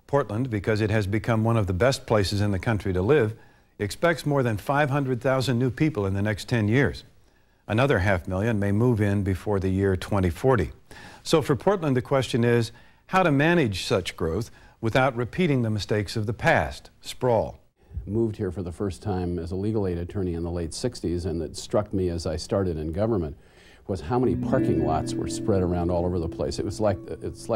Portland, because it has become one of the best places in the country to live, expects more than 500,000 new people in the next 10 years. Another 500,000 may move in before the year 2040. So for Portland, the question is how to manage such growth without repeating the mistakes of the past, sprawl. Moved here for the first time as a legal aid attorney in the late 60s, and it struck me as I started in government was how many parking lots were spread around all over the place. It's like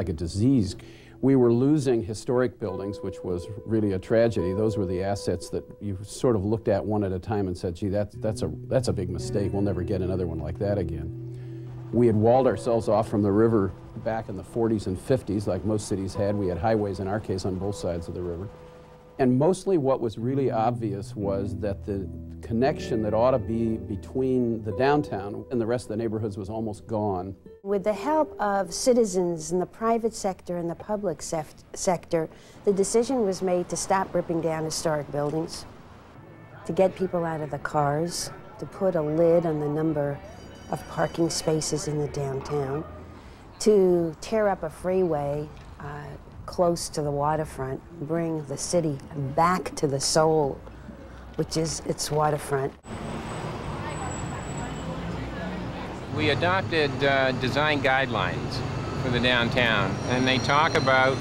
a disease. We were losing historic buildings, which was really a tragedy. Those were the assets that you sort of looked at one at a time and said, gee, that's a big mistake. We'll never get another one like that again. We had walled ourselves off from the river back in the 40s and 50s, like most cities had. We had highways, in our case, on both sides of the river. And mostly what was really obvious was that the connection that ought to be between the downtown and the rest of the neighborhoods was almost gone. With the help of citizens in the private sector and the public sector, the decision was made to stop ripping down historic buildings, to get people out of the cars, to put a lid on the number of parking spaces in the downtown, to tear up a freeway close to the waterfront, bring the city back to the soul, which is its waterfront. We adopted design guidelines for the downtown, and they talk about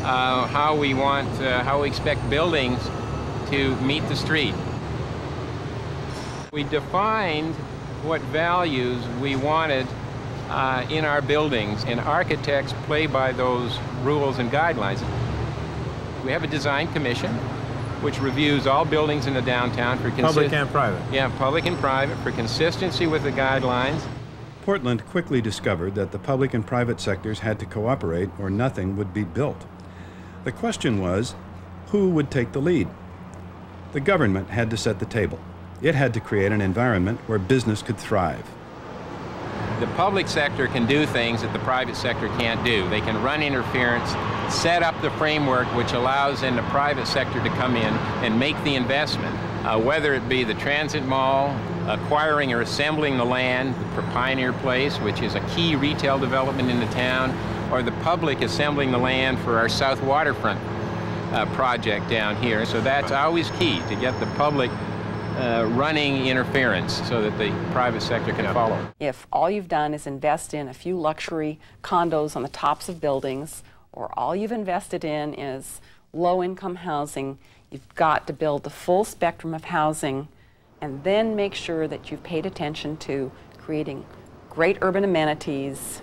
how we expect buildings to meet the street. We defined what values we wanted in our buildings, and architects play by those rules and guidelines. We have a design commission which reviews all buildings in the downtown for public and private. Yeah, public and private, for consistency with the guidelines. Portland quickly discovered that the public and private sectors had to cooperate or nothing would be built. The question was, who would take the lead? The government had to set the table. It had to create an environment where business could thrive. The public sector can do things that the private sector can't do. They can run interference, set up the framework which allows then the private sector to come in and make the investment, whether it be the transit mall, acquiring or assembling the land for Pioneer Place, which is a key retail development in the town, or the public assembling the land for our South Waterfront project down here. So that's always key, to get the public running interference so that the private sector can follow. If all you've done is invest in a few luxury condos on the tops of buildings, or all you've invested in is low-income housing, you've got to build the full spectrum of housing and then make sure that you've paid attention to creating great urban amenities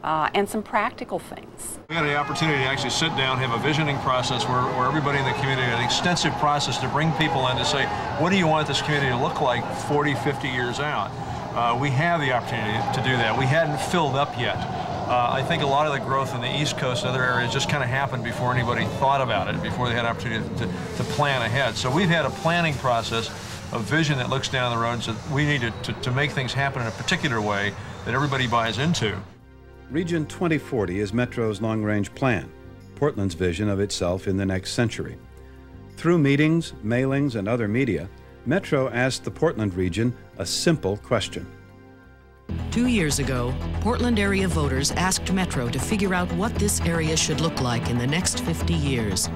and some practical things. We had the opportunity to actually sit down, have a visioning process where everybody in the community had an extensive process to bring people in to say, what do you want this community to look like 40, 50 years out? We have the opportunity to do that. We hadn't filled up yet. I think a lot of the growth in the East Coast and other areas just kind of happened before anybody thought about it, before they had opportunity to plan ahead. So we've had a planning process, a vision that looks down the road, so we need to make things happen in a particular way that everybody buys into. Region 2040 is Metro's long-range plan, Portland's vision of itself in the next century. Through meetings, mailings, and other media, Metro asked the Portland region a simple question. 2 years ago, Portland area voters asked Metro to figure out what this area should look like in the next 50 years.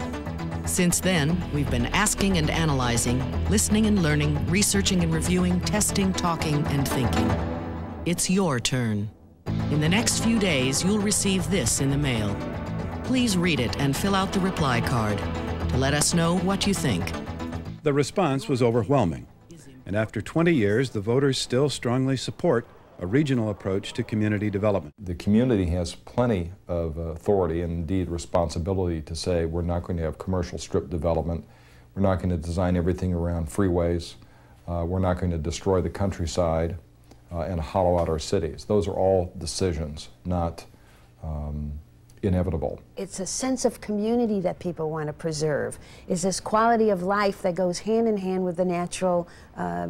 Since then, we've been asking and analyzing, listening and learning, researching and reviewing, testing, talking, and thinking. It's your turn. In the next few days, you'll receive this in the mail. Please read it and fill out the reply card to let us know what you think. The response was overwhelming, and after 20 years, the voters still strongly support a regional approach to community development. The community has plenty of authority and indeed responsibility to say we're not going to have commercial strip development, we're not going to design everything around freeways, we're not going to destroy the countryside and hollow out our cities. Those are all decisions, not inevitable. It's a sense of community that people want to preserve. It's this quality of life that goes hand in hand with the natural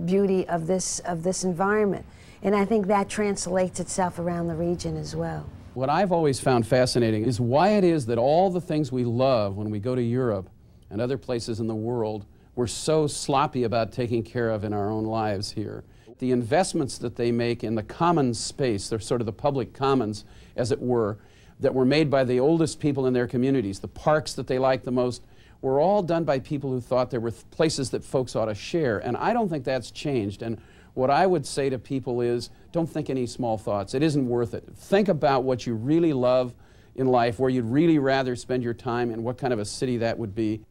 beauty of this environment. And I think that translates itself around the region as well. What I've always found fascinating is why it is that all the things we love when we go to Europe and other places in the world, we're so sloppy about taking care of in our own lives here. the investments that they make in the common space, they're sort of the public commons, as it were, that were made by the oldest people in their communities, the parks that they like the most, were all done by people who thought there were places that folks ought to share. And I don't think that's changed. And what I would say to people is, don't think any small thoughts. It isn't worth it. Think about what you really love in life, where you'd really rather spend your time, and what kind of a city that would be.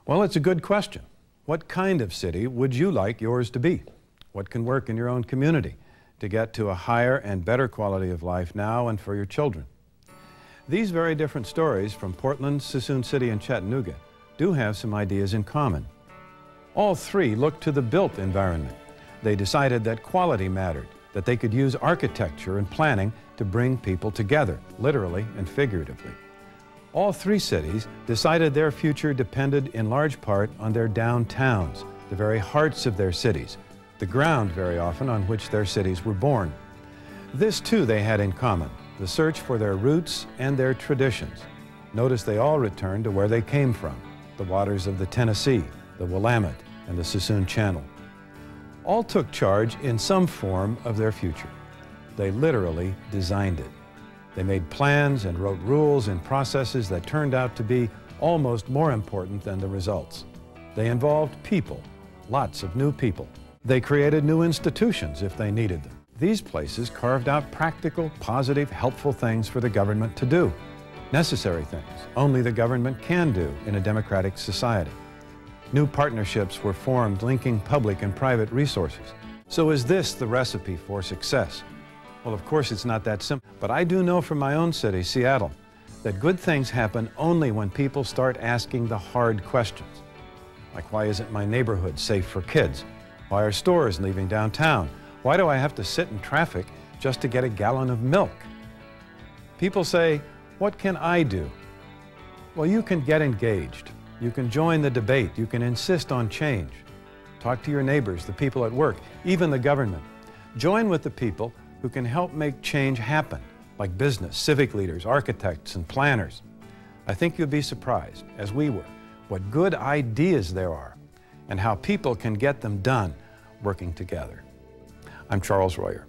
Well, it's a good question. What kind of city would you like yours to be? What can work in your own community to get to a higher and better quality of life now and for your children? These very different stories from Portland, Suisun City, and Chattanooga do have some ideas in common. All three looked to the built environment. They decided that quality mattered, that they could use architecture and planning to bring people together, literally and figuratively. All three cities decided their future depended in large part on their downtowns, the very hearts of their cities, the ground very often on which their cities were born. This too they had in common, the search for their roots and their traditions. Notice they all returned to where they came from, the waters of the Tennessee, the Willamette, and the Suisun Channel. All took charge in some form of their future. They literally designed it. They made plans and wrote rules and processes that turned out to be almost more important than the results. They involved people, lots of new people. They created new institutions if they needed them. These places carved out practical, positive, helpful things for the government to do. Necessary things only the government can do in a democratic society. New partnerships were formed linking public and private resources. So is this the recipe for success? Well, of course it's not that simple, but I do know from my own city, Seattle, that good things happen only when people start asking the hard questions. Like, why isn't my neighborhood safe for kids? Why are stores leaving downtown? Why do I have to sit in traffic just to get a gallon of milk? People say, what can I do? Well, you can get engaged. You can join the debate. You can insist on change. Talk to your neighbors, the people at work, even the government. Join with the people who can help make change happen, like business, civic leaders, architects, and planners. I think you'll be surprised, as we were, what good ideas there are and how people can get them done working together. I'm Charles Royer.